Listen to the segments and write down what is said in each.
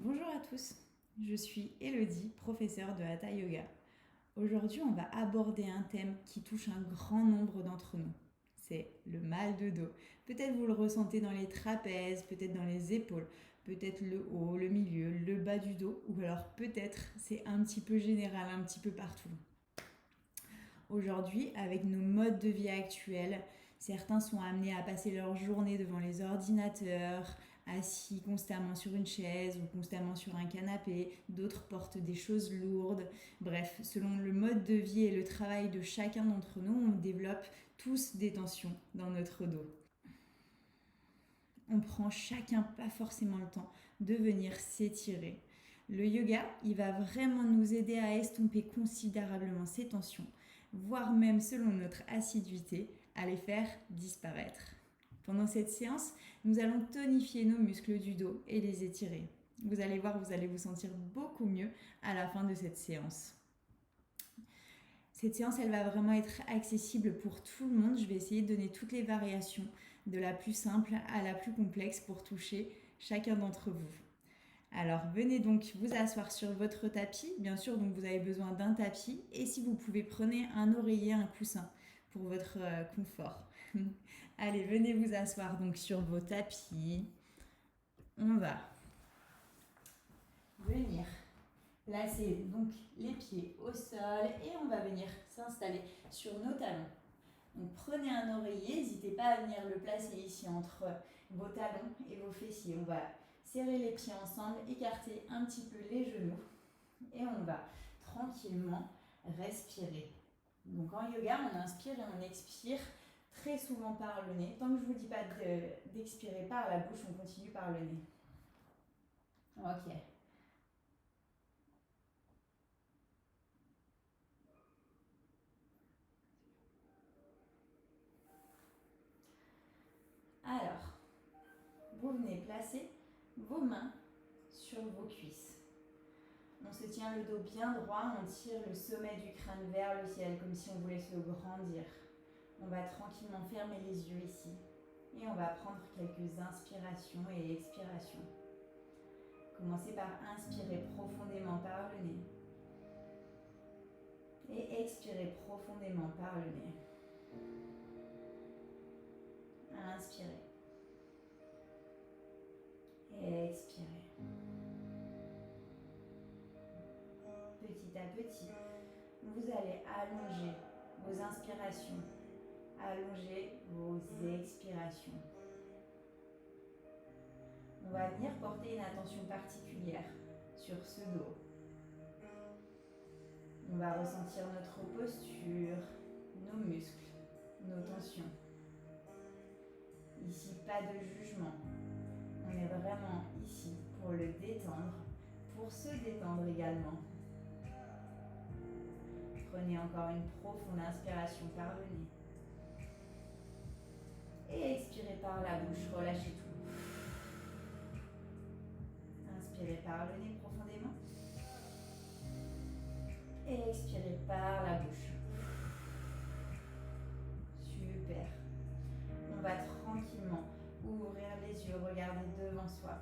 Bonjour à tous, je suis Elodie, professeure de Hatha Yoga. Aujourd'hui, on va aborder un thème qui touche un grand nombre d'entre nous. C'est le mal de dos. Peut-être vous le ressentez dans les trapèzes, peut-être dans les épaules, peut-être le haut, le milieu, le bas du dos, ou alors peut-être c'est un petit peu général, un petit peu partout. Aujourd'hui, avec nos modes de vie actuels, certains sont amenés à passer leur journée devant les ordinateurs, assis constamment sur une chaise ou constamment sur un canapé, d'autres portent des choses lourdes. Bref, selon le mode de vie et le travail de chacun d'entre nous, on développe tous des tensions dans notre dos. On prend chacun pas forcément le temps de venir s'étirer. Le yoga, il va vraiment nous aider à estomper considérablement ces tensions, voire même selon notre assiduité, à les faire disparaître. Pendant cette séance, nous allons tonifier nos muscles du dos et les étirer. Vous allez voir, vous allez vous sentir beaucoup mieux à la fin de cette séance. Cette séance, elle va vraiment être accessible pour tout le monde. Je vais essayer de donner toutes les variations, de la plus simple à la plus complexe pour toucher chacun d'entre vous. Alors venez donc vous asseoir sur votre tapis. Bien sûr, donc vous avez besoin d'un tapis et si vous pouvez, prenez un oreiller, un coussin pour votre confort. Allez, venez vous asseoir donc sur vos tapis. On va venir placer donc les pieds au sol et on va venir s'installer sur nos talons. Donc prenez un oreiller, n'hésitez pas à venir le placer ici entre vos talons et vos fessiers. On va serrer les pieds ensemble, écarter un petit peu les genoux et on va tranquillement respirer. Donc en yoga, on inspire et on expire très souvent par le nez. Tant que je ne vous dis pas d'expirer par la bouche, on continue par le nez. Ok. Alors, vous venez placer vos mains sur vos cuisses. On se tient le dos bien droit, on tire le sommet du crâne vers le ciel comme si on voulait se grandir. On va tranquillement fermer les yeux ici et on va prendre quelques inspirations et expirations. Commencez par inspirer profondément par le nez et expirer profondément par le nez. Inspirez et expirez. Petit à petit, vous allez allonger vos inspirations, allonger vos expirations. On va venir porter une attention particulière sur ce dos. On va ressentir notre posture, nos muscles, nos tensions. Ici, pas de jugement. On est vraiment ici pour le détendre, pour se détendre également. Prenez encore une profonde inspiration par le nez. Et expirez par la bouche, relâchez tout. Inspirez par le nez profondément. Et expirez par la bouche. Super. On va tranquillement ouvrir les yeux, regarder devant soi.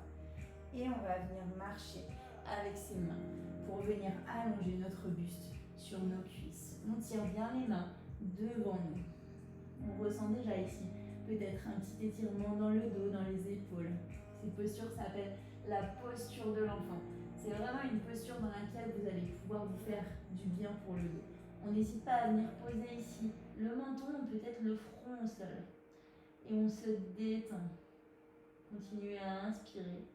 Et on va venir marcher avec ses mains pour venir allonger notre buste sur nos cuisses. On tire bien les mains devant nous. On ressent déjà ici peut-être un petit étirement dans le dos, dans les épaules. Cette posture s'appelle la posture de l'enfant. C'est vraiment une posture dans laquelle vous allez pouvoir vous faire du bien pour le dos. On n'hésite pas à venir poser ici le menton, peut-être le front au sol. Et on se détend. Continuez à inspirer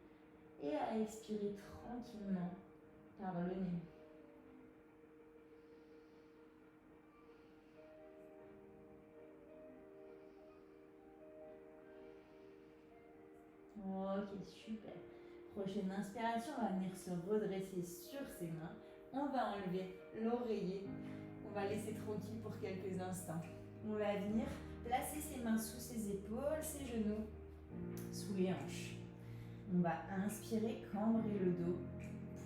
et à expirer tranquillement par le nez. Ok, super. Prochaine inspiration, on va venir se redresser sur ses mains. On va enlever l'oreiller. On va laisser tranquille pour quelques instants. On va venir placer ses mains sous ses épaules, ses genoux, sous les hanches. On va inspirer, cambrer le dos,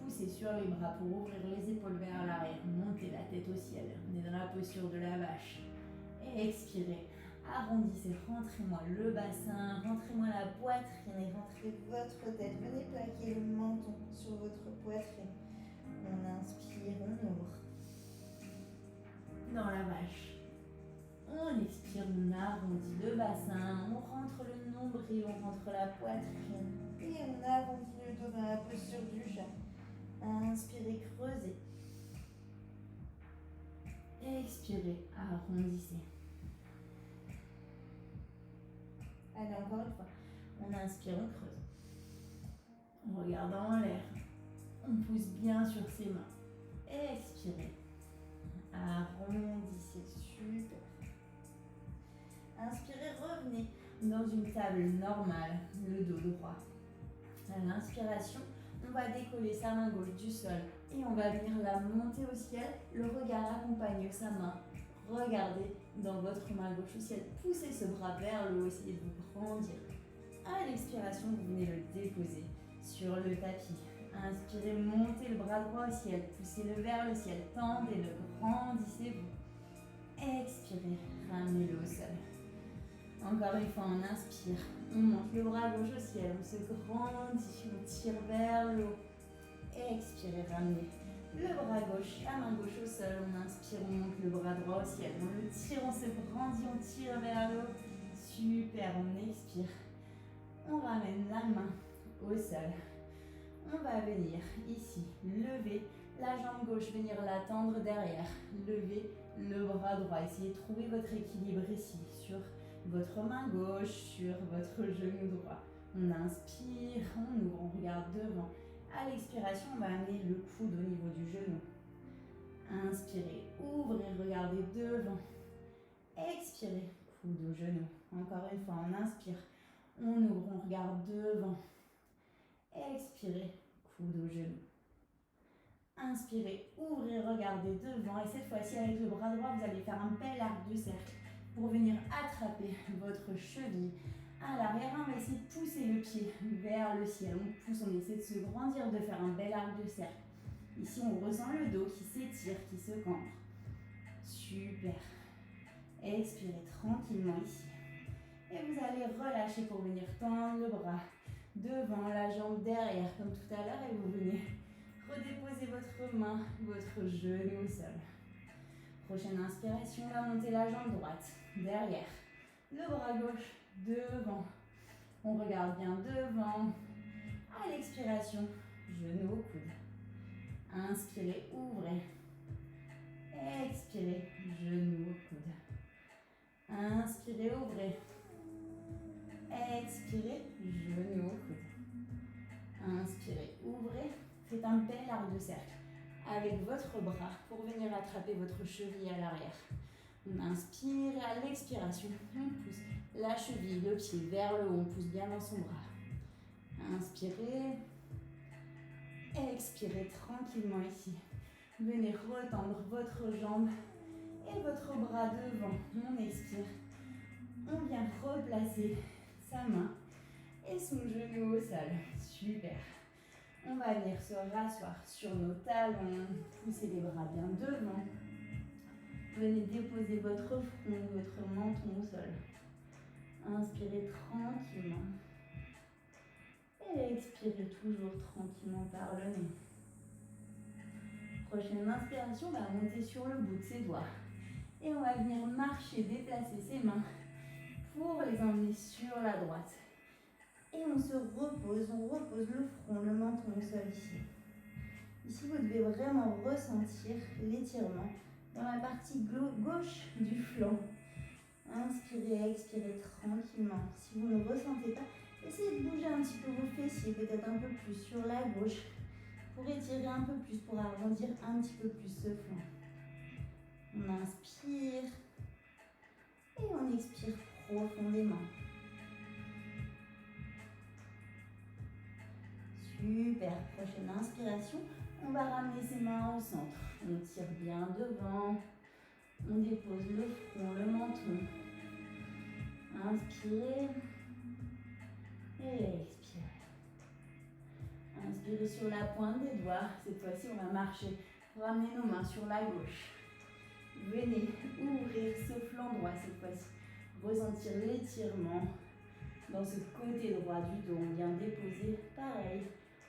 pousser sur les bras pour ouvrir les épaules vers l'arrière, monter la tête au ciel. On est dans la posture de la vache. Et expirez. Arrondissez, rentrez-moi le bassin, rentrez-moi la poitrine et rentrez votre tête. Venez plaquer le menton sur inspire, on ouvre. Dans la vache. On expire, on arrondit le bassin, on rentre le nombril, on rentre la poitrine. Et on arrondit le dos dans la posture du chat. Inspirez, creusez. Expirez, arrondissez. Allez, encore une fois. On inspire, on creuse. On regarde en l'air. On pousse bien sur ses mains. Expirez. Arrondissez. Super. Inspirez, revenez dans une table normale, le dos droit. À l'inspiration, on va décoller sa main gauche du sol et on va venir la monter au ciel. Le regard accompagne sa main. Regardez dans votre main gauche au ciel. Poussez ce bras vers le haut, essayez de vous grandir. À l'expiration, vous venez le déposer sur le tapis. Inspirez, montez le bras droit au ciel, poussez-le vers le ciel, tendez-le, grandissez-vous. Expirez, ramenez-le au sol. Encore une fois, on inspire, on monte le bras gauche au ciel, on se grandit, on tire vers le haut. Expirez, ramenez le bras gauche, la main gauche au sol, on inspire, on monte le bras droit au ciel, on le tire, on se grandit, on tire vers le haut. Super, on expire, on ramène la main au sol. On va venir ici, lever la jambe gauche, venir la tendre derrière, lever le bras droit. Essayez de trouver votre équilibre ici, sur votre main gauche, sur votre genou droit. On inspire, on ouvre, on regarde devant. À l'expiration, on va amener le coude au niveau du genou. Inspirez, ouvrez, regardez devant. Expirez, coude au genou. Encore une fois, on inspire, on ouvre, on regarde devant. Expirez, coude au genou. Inspirez, ouvrez, regardez devant. Et cette fois-ci, avec le bras droit, vous allez faire un bel arc de cercle pour venir attraper votre cheville à l'arrière. On va essayer de pousser le pied vers le ciel. On pousse, on essaie de se grandir, de faire un bel arc de cercle. Ici, on ressent le dos qui s'étire, qui se cambre. Super. Expirez tranquillement ici. Et vous allez relâcher pour venir tendre le bras devant, la jambe derrière, comme tout à l'heure, et vous venez redéposer votre main, votre genou au sol. Prochaine inspiration, on va monter la jambe droite, derrière, le bras gauche, devant. On regarde bien devant. À l'expiration, genou au coude. Inspirez, ouvrez. Expirez, genou au coude. Inspirez, ouvrez. Expirez, genou au coude. Inspirez, ouvrez. Faites un bel arc de cercle avec votre bras pour venir attraper votre cheville à l'arrière. On inspire et à l'expiration, on pousse la cheville, le pied vers le haut, on pousse bien dans son bras. Inspirez. Expirez tranquillement ici. Venez retendre votre jambe et votre bras devant. On expire. On vient replacer sa main et son genou au sol. Super. On va venir se rasseoir sur nos talons. Poussez les bras bien devant. Venez déposer votre front, votre menton au sol. Inspirez tranquillement. Et expirez toujours tranquillement par le nez. Prochaine inspiration, on va monter sur le bout de ses doigts. Et on va venir marcher, déplacer ses mains pour les emmener sur la droite. Et on se repose, on repose le front, le menton au sol ici. Ici, vous devez vraiment ressentir l'étirement dans la partie gauche du flanc. Inspirez, expirez tranquillement. Si vous ne ressentez pas, essayez de bouger un petit peu vos fessiers, peut-être un peu plus sur la gauche, pour étirer un peu plus, pour arrondir un petit peu plus ce flanc. On inspire et on expire profondément. Super, prochaine inspiration, on va ramener ses mains au centre. On tire bien devant, on dépose le front, le menton. Inspirez et expirez. Inspirez sur la pointe des doigts. Cette fois-ci, on va marcher pour ramener nos mains sur la gauche. Venez ouvrir ce flanc droit cette fois-ci. Ressentir l'étirement dans ce côté droit du dos. On vient déposer, pareil,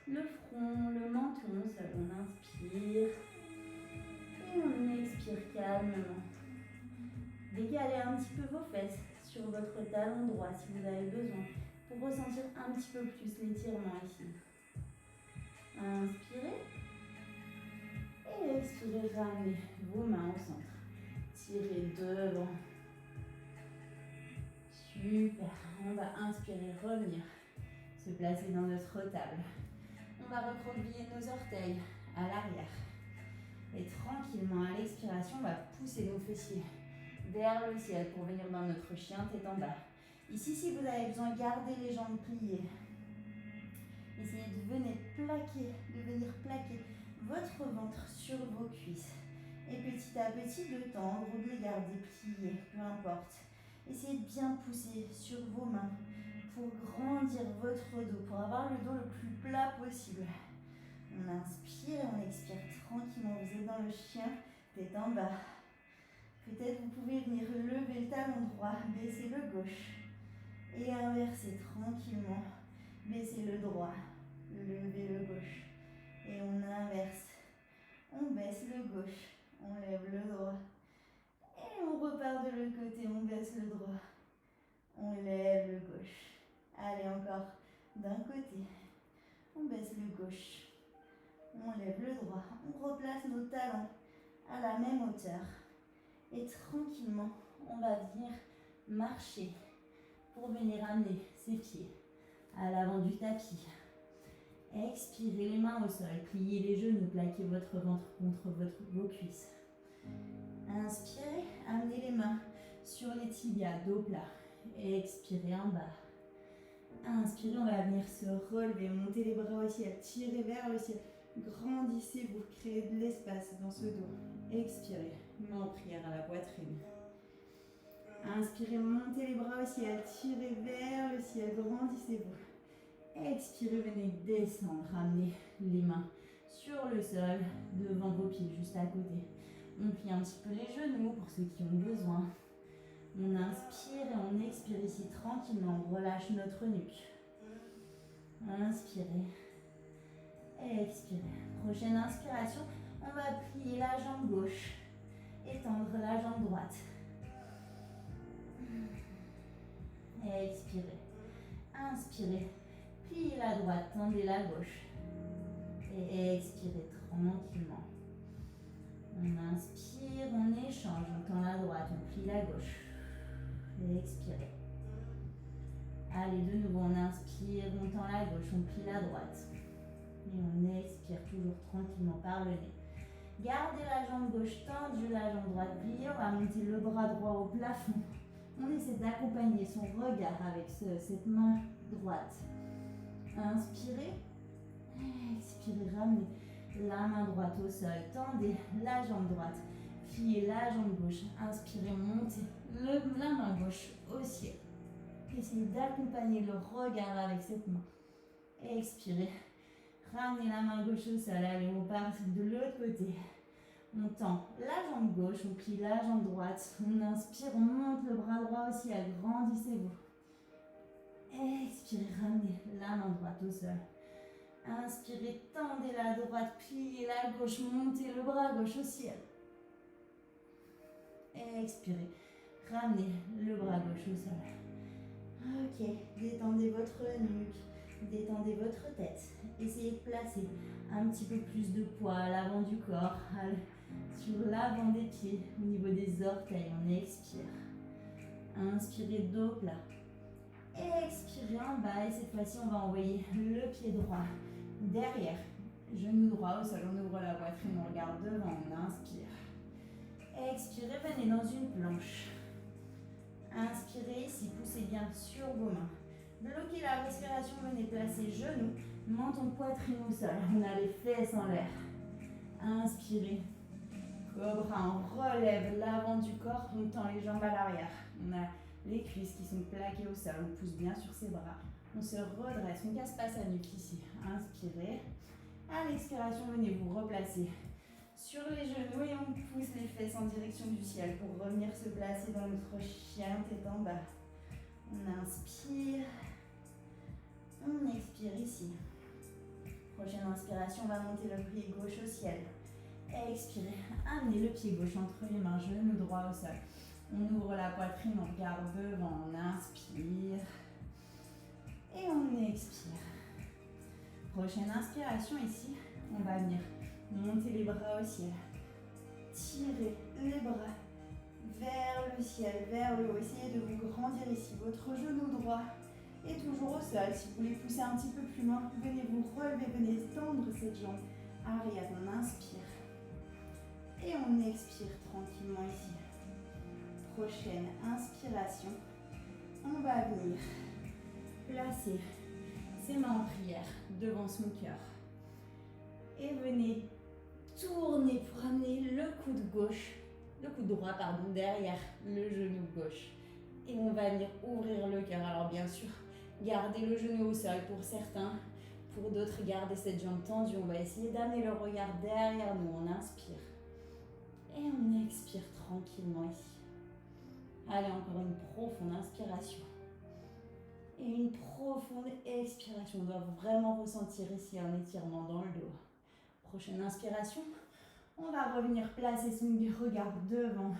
le front, le menton. Ça, on inspire. calmement. Décalez un petit peu vos fesses sur votre talon droit si vous avez besoin pour ressentir un petit peu plus l'étirement ici. Inspirez et expirez, ramenez vos mains au centre. Tirez devant. Super. On va inspirer, revenir, se placer dans notre table. On va recroqueviller nos orteils à l'arrière. Et tranquillement, à l'expiration, on va pousser nos fessiers vers le ciel pour venir dans notre chien tête en bas. Ici, si vous avez besoin, gardez les jambes pliées. Essayez de venir plaquer votre ventre sur vos cuisses. Et petit à petit, de tendre, de les garder pliés, peu importe. Essayez de bien pousser sur vos mains pour grandir votre dos, pour avoir le dos le plus plat possible. On inspire et on expire tranquillement. Vous êtes dans le chien, tête en bas. Peut-être vous pouvez venir lever le talon droit, baisser le gauche. Et inverser tranquillement. Baisser le droit, lever le gauche. Et on inverse. On baisse le gauche, on lève le droit. Et on repart de l'autre côté, on baisse le droit. On lève le gauche. Allez, encore d'un côté. On baisse le gauche. On lève le droit. On replace nos talons à la même hauteur. Et tranquillement, on va venir marcher pour venir amener ses pieds à l'avant du tapis. Expirez les mains au sol, pliez les genoux, plaquez votre ventre contre vos cuisses. Inspirez, amenez les mains sur les tibias, dos plat. Expirez en bas. Inspirez, on va venir se relever, monter les bras au ciel, tirer vers le ciel. Grandissez-vous, créez de l'espace dans ce dos. Expirez, main en prière à la poitrine. Inspirez, montez les bras au ciel, tirez vers le ciel, grandissez-vous. Expirez, venez descendre, ramenez les mains sur le sol, devant vos pieds, juste à côté. On plie un petit peu les genoux pour ceux qui ont besoin. On inspire et on expire ici tranquillement, on relâche notre nuque. Inspirez, expirez. Prochaine inspiration, on va plier la jambe gauche, étendre la jambe droite. Expirez, inspirez. Pliez la droite, tendez la gauche. Et expirez tranquillement. On inspire, on échange, on tend la droite, on plie la gauche. Et expirez. Allez, de nouveau, on inspire, on tend la gauche, on plie la droite. Et on expire toujours tranquillement par le nez. Gardez la jambe gauche tendue, la jambe droite pliée. On va monter le bras droit au plafond. On essaie d'accompagner son regard avec cette main droite. Inspirez, expirez, ramenez la main droite au sol, tendez la jambe droite, pliez la jambe gauche, inspirez, montez la main gauche au ciel. Essayez d'accompagner le regard avec cette main. Expirez, ramenez la main gauche au sol, allez, on part de l'autre côté. On tend la jambe gauche, on plie la jambe droite, on inspire, on monte le bras droit au ciel, grandissez-vous. Expirez, ramenez la main droite au sol. Inspirez, tendez la droite, pliez la gauche, montez le bras gauche au ciel. Expirez, ramenez le bras gauche au sol. Ok, détendez votre nuque, détendez votre tête. Essayez de placer un petit peu plus de poids à l'avant du corps, sur l'avant des pieds, au niveau des orteils. On expire. Inspirez, dos plat. Expirez en bas et cette fois-ci on va envoyer le pied droit derrière, genou droit au sol, on ouvre la poitrine, on regarde devant, on inspire. Expirez, venez dans une planche. Inspirez ici, poussez bien sur vos mains. Bloquez la respiration, venez placer genoux, menton, poitrine au sol, on a les fesses en l'air. Inspirez, cobra, on relève l'avant du corps, on tend les jambes à l'arrière. On a les cuisses qui sont plaquées au sol, on pousse bien sur ses bras. On se redresse, on ne casse pas sa nuque ici. Inspirez. À l'expiration, venez vous replacer sur les genoux et on pousse les fesses en direction du ciel pour revenir se placer dans notre chien tête en bas. On inspire. On expire ici. Prochaine inspiration, on va monter le pied gauche au ciel. Expirez. Amenez le pied gauche entre les mains, genou droit au sol. On ouvre la poitrine, on regarde devant, on inspire. Et on expire. Prochaine inspiration ici, on va venir monter les bras au ciel. Tirez les bras vers le ciel, vers le haut. Essayez de vous grandir ici. Votre genou droit est toujours au sol. Si vous voulez pousser un petit peu plus loin, venez vous relever, venez tendre cette jambe arrière. On inspire. Et on expire tranquillement ici. Prochaine inspiration. On va venir placer ses mains en prière devant son cœur. Et venez tourner pour amener le coude gauche, le coude droit, pardon, derrière le genou gauche. Et on va venir ouvrir le cœur. Alors bien sûr, gardez le genou au sol pour certains. Pour d'autres, gardez cette jambe tendue. On va essayer d'amener le regard derrière nous. On inspire. Et on expire tranquillement ici. Allez, encore une profonde inspiration. Et une profonde expiration. On doit vraiment ressentir ici un étirement dans le dos. Prochaine inspiration. On va revenir placer son regard devant.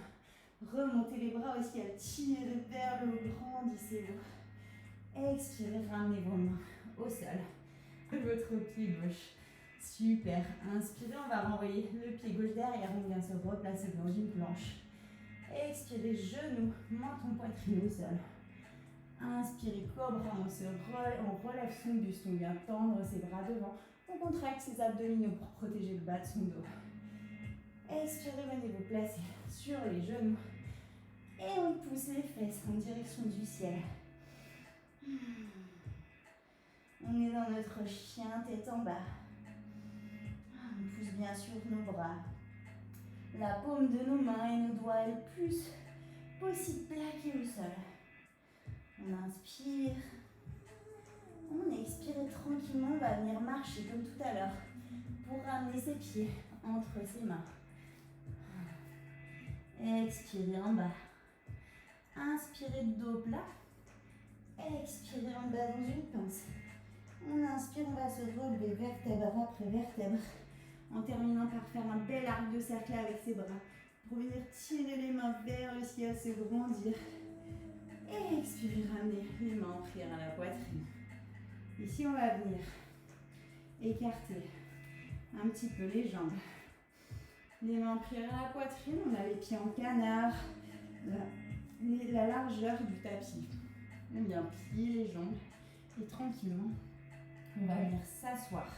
Remontez les bras au ciel. Tirez vers le haut. Grandissez-vous. Expirez. Ramenez vos mains au sol. Votre pied gauche. Super. Inspirez. On va renvoyer le pied gauche derrière. On vient se replacer dans une planche. Expirez. Genoux. Menton, poitrine au sol. Inspirez, cobra, on relève son buste, on vient tendre ses bras devant. On contracte ses abdominaux pour protéger le bas de son dos. Expirez, venez vous placer sur les genoux. Et on pousse les fesses en direction du ciel. On est dans notre chien, tête en bas. On pousse bien sûr nos bras. La paume de nos mains et nos doigts est le plus possible plaqués au sol. On inspire, on expire et tranquillement on va venir marcher comme tout à l'heure pour ramener ses pieds entre ses mains. Expirez en bas, inspirez dos plat, expirez en bas dans une pince. On inspire, on va se relever vertèbre après vertèbre en terminant par faire un bel arc de cercle avec ses bras pour venir tirer les mains vers le ciel, se grandir. Et expirez, ramenez les mains en prière à la poitrine. Ici, on va venir écarter un petit peu les jambes. Les mains en prière à la poitrine, on a les pieds en canard, la largeur du tapis. On vient plier les jambes et tranquillement, on va venir s'asseoir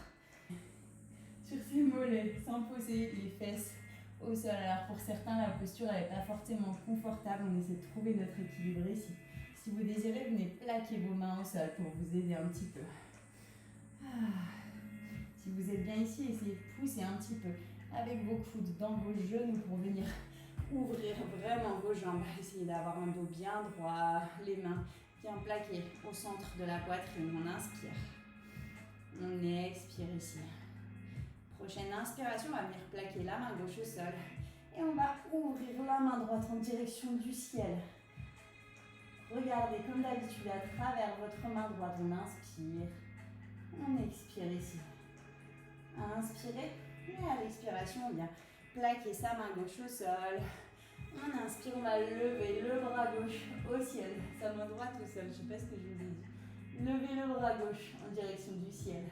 sur ses mollets sans poser les fesses au sol. Alors pour certains, la posture n'est pas forcément confortable. On essaie de trouver notre équilibre ici. Si vous désirez, venez plaquer vos mains au sol pour vous aider un petit peu. Si vous êtes bien ici, essayez de pousser un petit peu avec vos coudes dans vos genoux pour venir ouvrir vraiment vos jambes. Essayez d'avoir un dos bien droit, les mains bien plaquées au centre de la poitrine. On inspire. On expire ici. Prochaine inspiration, on va venir plaquer la main gauche au sol. Et on va ouvrir la main droite en direction du ciel. Regardez comme d'habitude à travers votre main droite. On inspire. On expire ici. Inspirez. Et à l'expiration, on vient plaquer sa main gauche au sol. On inspire, on va lever le bras gauche au ciel. Sa main droite au sol, je ne sais pas ce que je vous ai dit. Levez le bras gauche en direction du ciel.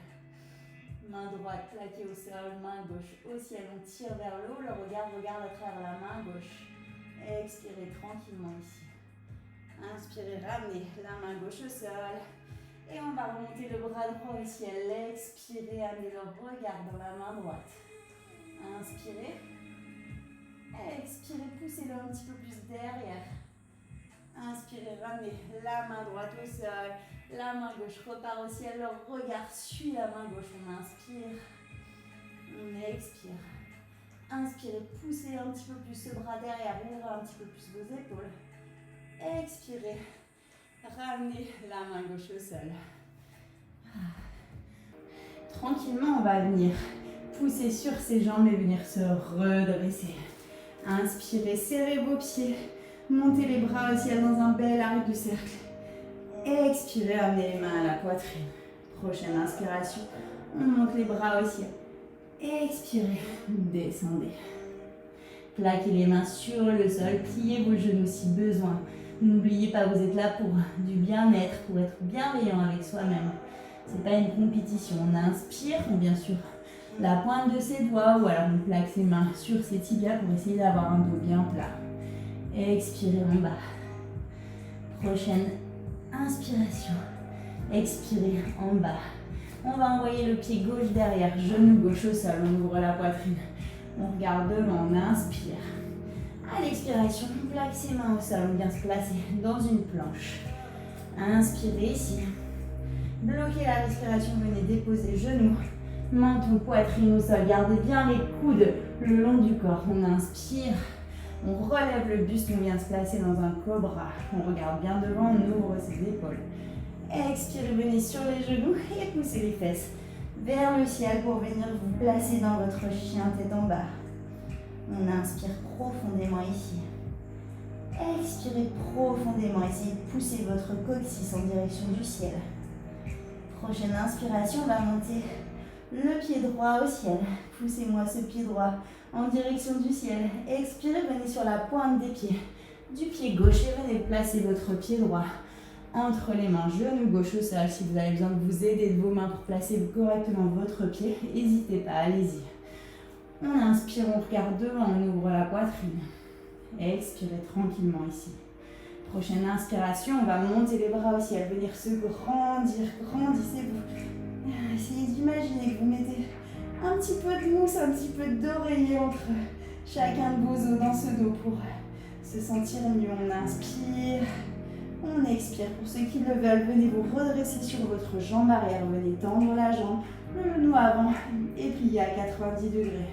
Main droite plaquée au sol, main gauche au ciel. On tire vers le haut, le regard regarde à travers la main gauche. Expirez tranquillement ici. Inspirez, ramenez la main gauche au sol. Et on va remonter le bras droit au ciel. Expirez, amenez le regard dans la main droite. Inspirez. Expirez, poussez-le un petit peu plus derrière. Inspirez, ramenez la main droite au sol. La main gauche repart au ciel. Le regard suit la main gauche. On inspire. On expire. Inspirez, poussez un petit peu plus ce bras derrière. Ouvrez un petit peu plus vos épaules. Expirez. Ramenez la main gauche au sol. Tranquillement, on va venir pousser sur ses jambes et venir se redresser. Inspirez, serrez vos pieds. Montez les bras au ciel dans un bel arc de cercle. Expirez, amenez les mains à la poitrine. Prochaine inspiration, on monte les bras au ciel. Expirez, descendez. Plaquez les mains sur le sol, pliez vos genoux si besoin. N'oubliez pas, vous êtes là pour du bien-être, pour être bienveillant avec soi-même. Ce n'est pas une compétition. On inspire, bien sûr, la pointe de ses doigts ou alors on plaque ses mains sur ses tibias pour essayer d'avoir un dos bien plat. Expirez en bas. Prochaine inspiration. Expirez en bas. On va envoyer le pied gauche derrière, genou gauche au sol, on ouvre la poitrine. On regarde devant, on inspire. À l'expiration, on plaque ses mains au sol, on vient se placer dans une planche. Inspirez ici. Bloquez la respiration, venez déposer genoux, menton, poitrine au sol. Gardez bien les coudes le long du corps. On inspire, on relève le buste, on vient se placer dans un cobra. On regarde bien devant, on ouvre ses épaules. Expirez, venez sur les genoux et poussez les fesses vers le ciel pour venir vous placer dans votre chien tête en bas. On inspire profondément ici. Expirez profondément, essayez de pousser votre coccyx en direction du ciel. Prochaine inspiration, on va monter le pied droit au ciel. Poussez-moi ce pied droit en direction du ciel. Expirez, venez sur la pointe des pieds du pied gauche et venez placer votre pied droit entre les mains, genou gauche au sol. Si vous avez besoin de vous aider de vos mains pour placer correctement votre pied, n'hésitez pas, allez-y. On inspire, on regarde devant, on ouvre la poitrine. Expirez tranquillement ici. Prochaine inspiration, on va monter les bras au ciel, venir se grandir, grandissez-vous. Essayez d'imaginer que vous mettez un petit peu de mousse, un petit peu d'oreiller entre chacun de vos os dans ce dos pour se sentir mieux. On inspire. On expire. Pour ceux qui le veulent, venez vous redresser sur votre jambe arrière. Venez tendre la jambe, le genou avant et plier à 90 degrés.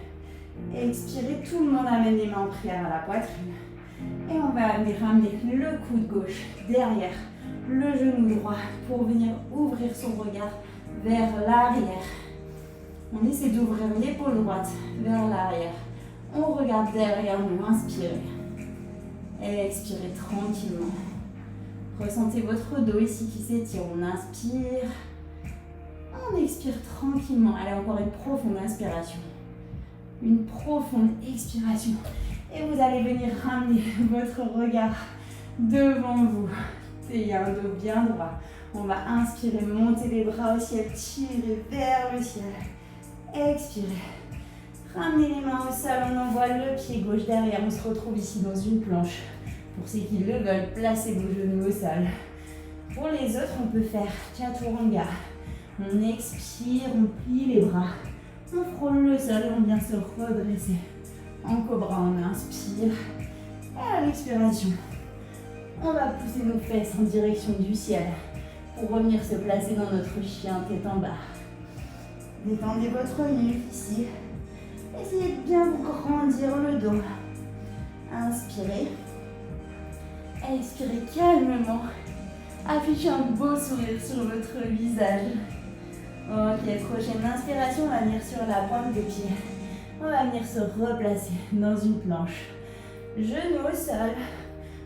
Expirez, tout le monde amène les mains en prière à la poitrine. Et on va venir ramener le coude gauche derrière le genou droit pour venir ouvrir son regard vers l'arrière. On essaie d'ouvrir l'épaule droite vers l'arrière. On regarde derrière nous, inspirez. Expirez tranquillement. Ressentez votre dos ici qui s'étire. On inspire. On expire tranquillement. Allez, encore une profonde inspiration. Une profonde expiration. Et vous allez venir ramener votre regard devant vous. Ayez un dos bien droit. On va inspirer, monter les bras au ciel, tirer vers le ciel. Expirez. Ramenez les mains au sol, on envoie le pied gauche derrière. On se retrouve ici dans une planche. Pour ceux qui le veulent, placez vos genoux au sol. Pour les autres, on peut faire chaturanga. On expire, on plie les bras. On frôle le sol et on vient se redresser. En cobra, on inspire. Et à l'expiration, on va pousser nos fesses en direction du ciel pour revenir se placer dans notre chien tête en bas. Détendez votre nuque ici. Essayez de bien vous grandir le dos. Inspirez. Expirez calmement. Affichez un beau sourire sur votre visage. Ok, prochaine inspiration, on va venir sur la pointe des pieds. On va venir se replacer dans une planche. Genou au sol,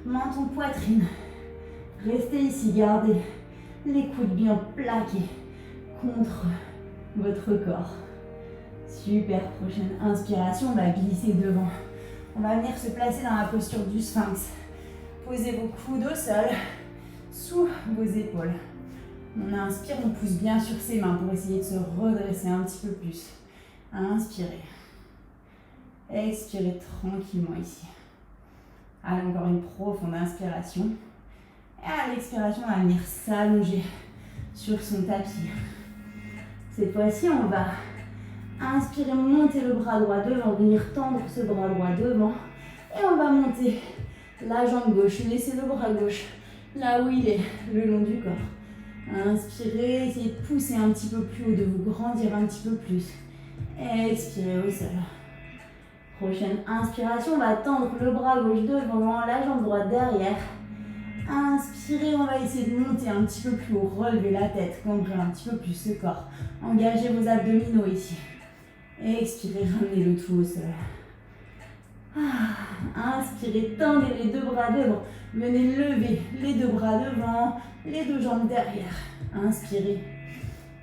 menton poitrine. Restez ici, gardez les coudes bien plaqués contre votre corps. Super, prochaine inspiration, on va glisser devant. On va venir se placer dans la posture du sphinx. Posez vos coudes au sol, sous vos épaules. On inspire, on pousse bien sur ses mains pour essayer de se redresser un petit peu plus. Inspirez. Expirez tranquillement ici. Allez, encore une profonde inspiration. Et à l'expiration, on va venir s'allonger sur son tapis. Cette fois-ci, on va inspirer, monter le bras droit devant, venir tendre ce bras droit devant. Et on va monter la jambe gauche, laissez le bras gauche là où il est, le long du corps. Inspirez, essayez de pousser un petit peu plus haut, de vous grandir un petit peu plus. Expirez au sol. Prochaine inspiration, on va tendre le bras gauche devant, la jambe droite derrière. Inspirez, on va essayer de monter un petit peu plus haut, relever la tête, cambrer un petit peu plus ce corps. Engagez vos abdominaux ici. Expirez, ramenez le tout au sol. Inspirez, tendez les deux bras devant. Venez lever les deux bras devant, les deux jambes derrière. Inspirez.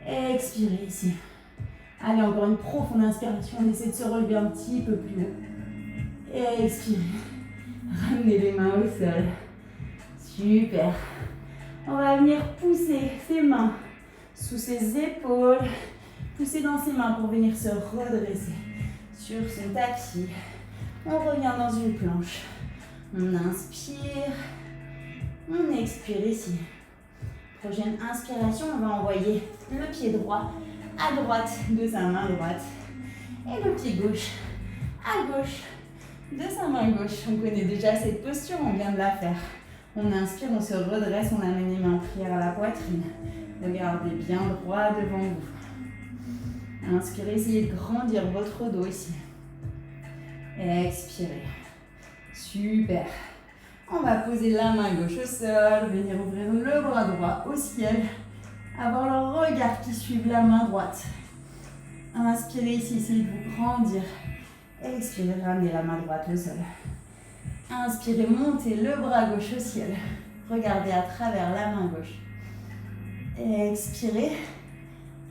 Expirez ici. Allez, encore une profonde inspiration. On essaie de se relever un petit peu plus haut. Et expirez. Ramenez les mains au sol. Super. On va venir pousser ses mains sous ses épaules. Pousser dans ses mains pour venir se redresser sur son tapis. On revient dans une planche. On inspire. On expire ici. Prochaine inspiration, on va envoyer le pied droit à droite de sa main droite. Et le pied gauche à gauche de sa main gauche. On connaît déjà cette posture, on vient de la faire. On inspire, on se redresse, on amène les mains en prière à la poitrine. Regardez bien droit devant vous. Inspirez, essayez de grandir votre dos ici. Expirez. Super. On va poser la main gauche au sol, venir ouvrir le bras droit au ciel. Avoir le regard qui suit la main droite. Inspirez ici, essayez de vous grandir. Expirez, ramenez la main droite au sol. Inspirez, montez le bras gauche au ciel. Regardez à travers la main gauche. Expirez.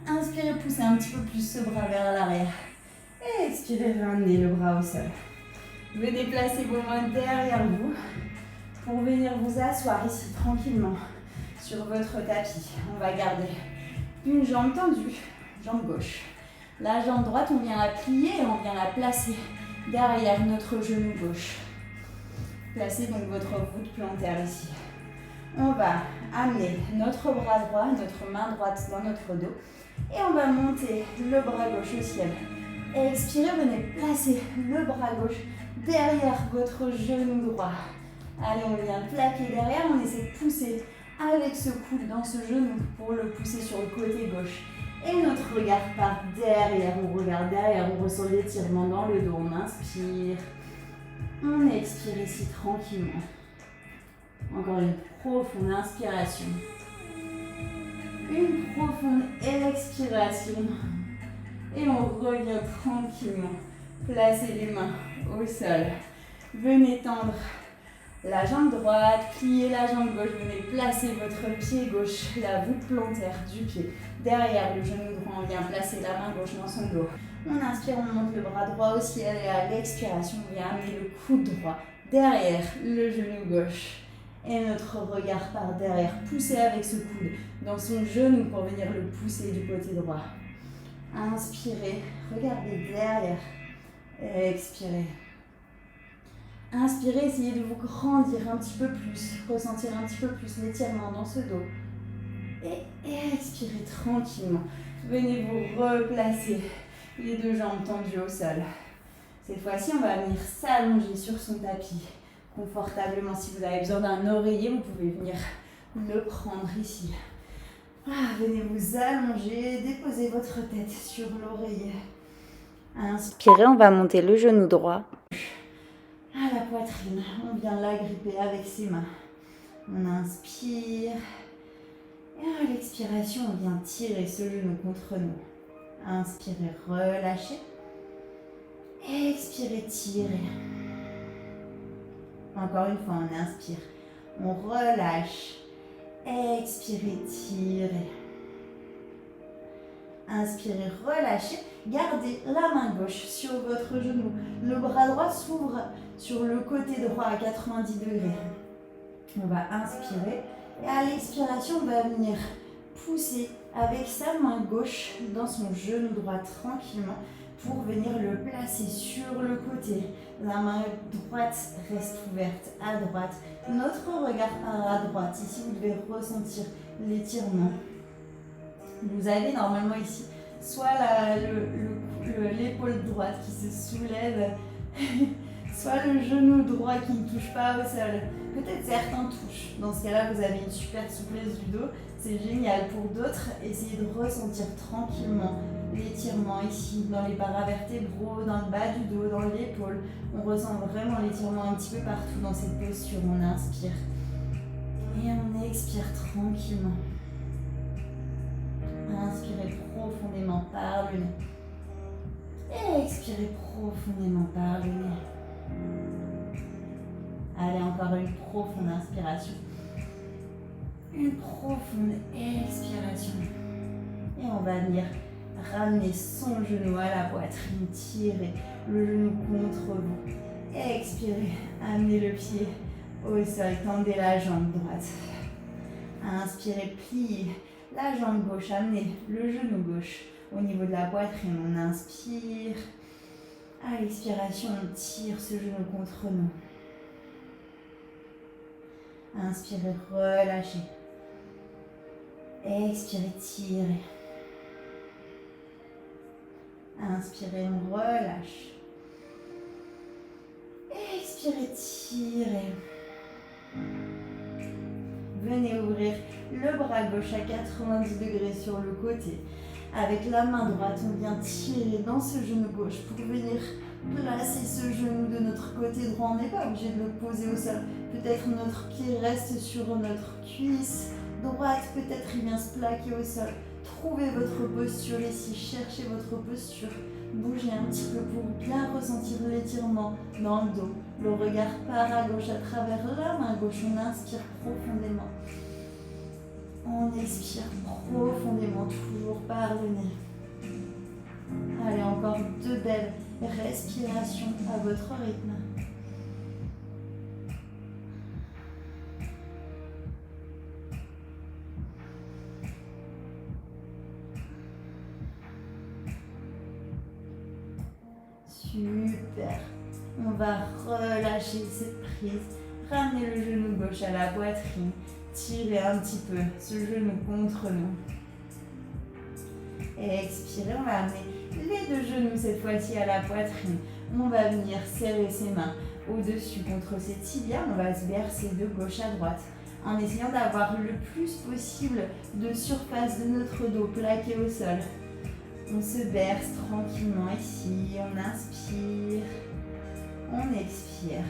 Inspirez, poussez un petit peu plus ce bras vers l'arrière. Expirez, ramenez le bras au sol. Venez placer vos mains derrière vous pour venir vous asseoir ici tranquillement sur votre tapis. On va garder une jambe tendue, jambe gauche. La jambe droite, on vient la plier et on vient la placer derrière notre genou gauche. Placez donc votre voûte plantaire ici. On va amener notre bras droit, notre main droite dans notre dos. Et on va monter le bras gauche au ciel. Expirez, venez placer le bras gauche derrière votre genou droit. Allez, on vient plaquer derrière, on essaie de pousser avec ce coude dans ce genou pour le pousser sur le côté gauche. Et notre regard part derrière, on regarde derrière, on ressent l'étirement dans le dos, on inspire. On expire ici tranquillement. Encore une profonde inspiration. Une profonde expiration. Et on revient tranquillement. Placez les mains au sol. Venez tendre la jambe droite, pliez la jambe gauche. Venez placer votre pied gauche, la voûte plantaire du pied. Derrière le genou droit, on vient placer la main gauche dans son dos. On inspire, on monte le bras droit au ciel et à l'expiration, on vient amener le coude droit derrière le genou gauche. Et notre regard part derrière, poussez avec ce coude dans son genou pour venir le pousser du côté droit. Inspirez, regardez derrière. Expirez. Inspirez, essayez de vous grandir un petit peu plus, ressentir un petit peu plus l'étirement dans ce dos. Et expirez tranquillement. Venez vous replacer les deux jambes tendues au sol. Cette fois-ci, on va venir s'allonger sur son tapis confortablement. Si vous avez besoin d'un oreiller, vous pouvez venir le prendre ici. Venez vous allonger, déposez votre tête sur l'oreiller. Inspirez, on va monter le genou droit à la poitrine. On vient l'agripper avec ses mains. On inspire. Et à l'expiration, on vient tirer ce genou contre nous. Inspirez, relâchez. Expirez, tirez. Encore une fois, on inspire. On relâche. Expirez, tirez. Inspirez, relâchez. Gardez la main gauche sur votre genou. Le bras droit s'ouvre sur le côté droit à 90 degrés. On va inspirer. Et à l'expiration, on va venir pousser avec sa main gauche dans son genou droit tranquillement pour venir le placer sur le côté. La main droite reste ouverte à droite. Notre regard part à droite. Ici, vous devez ressentir l'étirement. Vous avez normalement ici soit l'épaule droite qui se soulève, soit le genou droit qui ne touche pas au sol. Peut-être certains touchent. Dans ce cas-là, vous avez une super souplesse du dos. C'est génial. Pour d'autres, essayez de ressentir tranquillement l'étirement ici, dans les paravertébraux, dans le bas du dos, dans l'épaule. On ressent vraiment l'étirement un petit peu partout dans cette posture. On inspire et on expire tranquillement. Inspirez profondément par le nez. Et expirez profondément par le nez. Allez, encore une profonde inspiration. Une profonde expiration. Et on va venir Ramenez son genou à la poitrine, tirez le genou contre vous. Expirez, amenez le pied au sol, tendez la jambe droite. Inspirez, pliez la jambe gauche, amenez le genou gauche au niveau de la poitrine. On inspire. À l'expiration, on tire ce genou contre nous. Inspirez, relâchez. Expirez, tirez. Inspirez, on relâche. Expirez, tirez. Venez ouvrir le bras gauche à 90 degrés sur le côté. Avec la main droite, on vient tirer dans ce genou gauche pour venir placer ce genou de notre côté droit. On n'est pas obligé de le poser au sol. Peut-être notre pied reste sur notre cuisse droite. Peut-être il vient se plaquer au sol. Trouvez votre posture ici. Cherchez votre posture. Bougez un petit peu pour bien ressentir l'étirement dans le dos. Le regard part à gauche à travers la main gauche. On inspire profondément. On expire profondément, toujours par le nez. Allez, encore 2 belles respirations à votre rythme. Super. On va relâcher cette prise. Ramenez le genou gauche à la poitrine. Tirez un petit peu ce genou contre nous. Expirez, on va amener les 2 genoux cette fois-ci à la poitrine. On va venir serrer ses mains au-dessus contre ses tibias. On va se bercer de gauche à droite en essayant d'avoir le plus possible de surface de notre dos plaqué au sol. On se berce tranquillement ici. On inspire, on expire.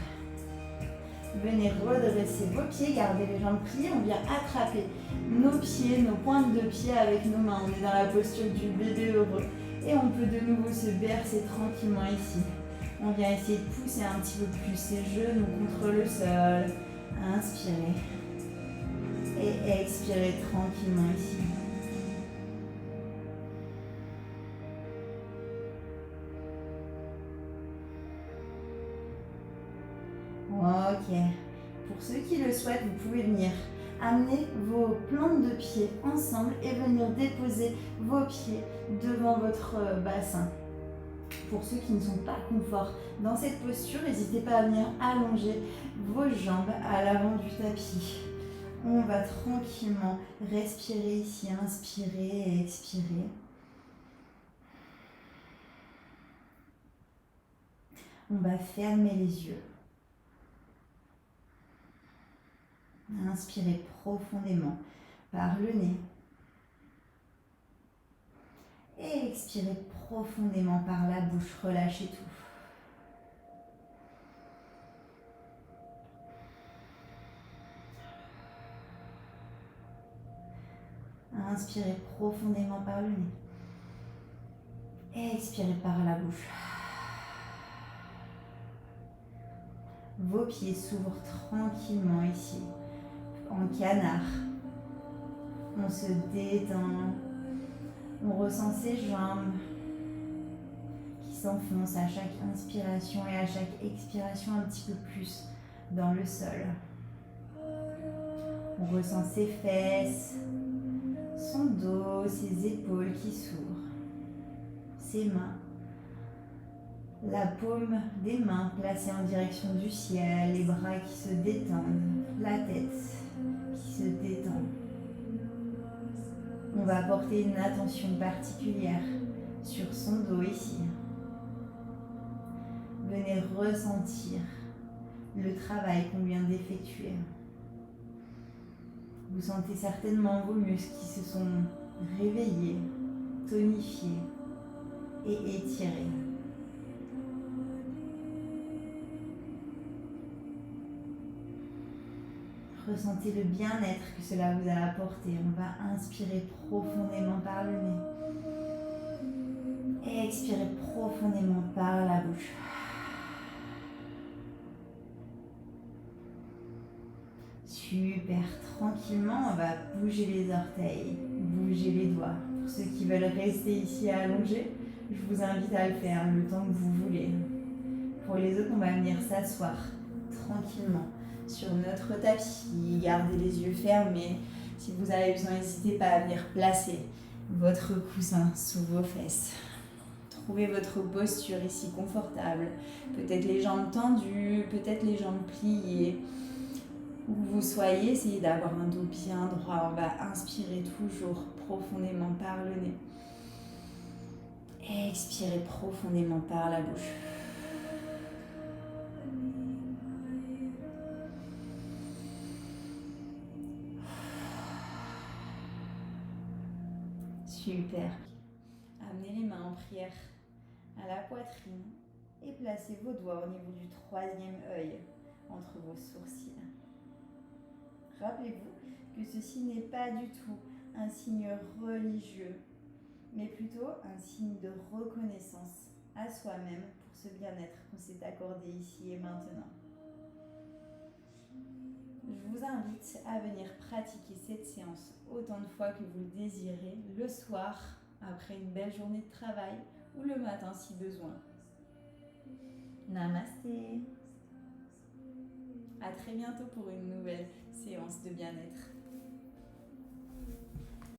Venez redresser vos pieds, gardez les jambes pliées. On vient attraper nos pieds, nos pointes de pied avec nos mains. On est dans la posture du bébé heureux. Et on peut de nouveau se bercer tranquillement ici. On vient essayer de pousser un petit peu plus ses genoux contre le sol. Inspirez. Et expirez tranquillement ici. Ok. Pour ceux qui le souhaitent, vous pouvez venir amener vos plantes de pied ensemble et venir déposer vos pieds devant votre bassin. Pour ceux qui ne sont pas confort dans cette posture, n'hésitez pas à venir allonger vos jambes à l'avant du tapis. On va tranquillement respirer ici, inspirer et expirer. On va fermer les yeux. Inspirez profondément par le nez. Et expirez profondément par la bouche. Relâchez tout. Inspirez profondément par le nez. Et expirez par la bouche. Vos pieds s'ouvrent tranquillement ici, en canard. On se détend. On ressent ses jambes qui s'enfoncent à chaque inspiration et à chaque expiration un petit peu plus dans le sol. On ressent ses fesses, son dos, ses épaules qui s'ouvrent, ses mains. La paume des mains placée en direction du ciel, les bras qui se détendent, la tête qui se détend. On va porter une attention particulière sur son dos ici. Venez ressentir le travail qu'on vient d'effectuer. Vous sentez certainement vos muscles qui se sont réveillés, tonifiés et étirés. Ressentez le bien-être que cela vous a apporté. On va inspirer profondément par le nez. Et expirer profondément par la bouche. Super, tranquillement, on va bouger les orteils, bouger les doigts. Pour ceux qui veulent rester ici allongés, je vous invite à le faire le temps que vous voulez. Pour les autres, on va venir s'asseoir tranquillement sur notre tapis. Gardez les yeux fermés. Si vous avez besoin, n'hésitez pas à venir placer votre coussin sous vos fesses. Trouvez votre posture ici confortable. Peut-être les jambes tendues, peut-être les jambes pliées. Où vous soyez, essayez d'avoir un dos bien droit. On va inspirer toujours profondément par le nez. Expirez profondément par la bouche. Super. Amenez les mains en prière à la poitrine et placez vos doigts au niveau du troisième œil entre vos sourcils. Rappelez-vous que ceci n'est pas du tout un signe religieux, mais plutôt un signe de reconnaissance à soi-même pour ce bien-être qu'on s'est accordé ici et maintenant. Je vous invite à venir pratiquer cette séance autant de fois que vous le désirez, le soir, après une belle journée de travail ou le matin si besoin. Namasté. À très bientôt pour une nouvelle séance de bien-être.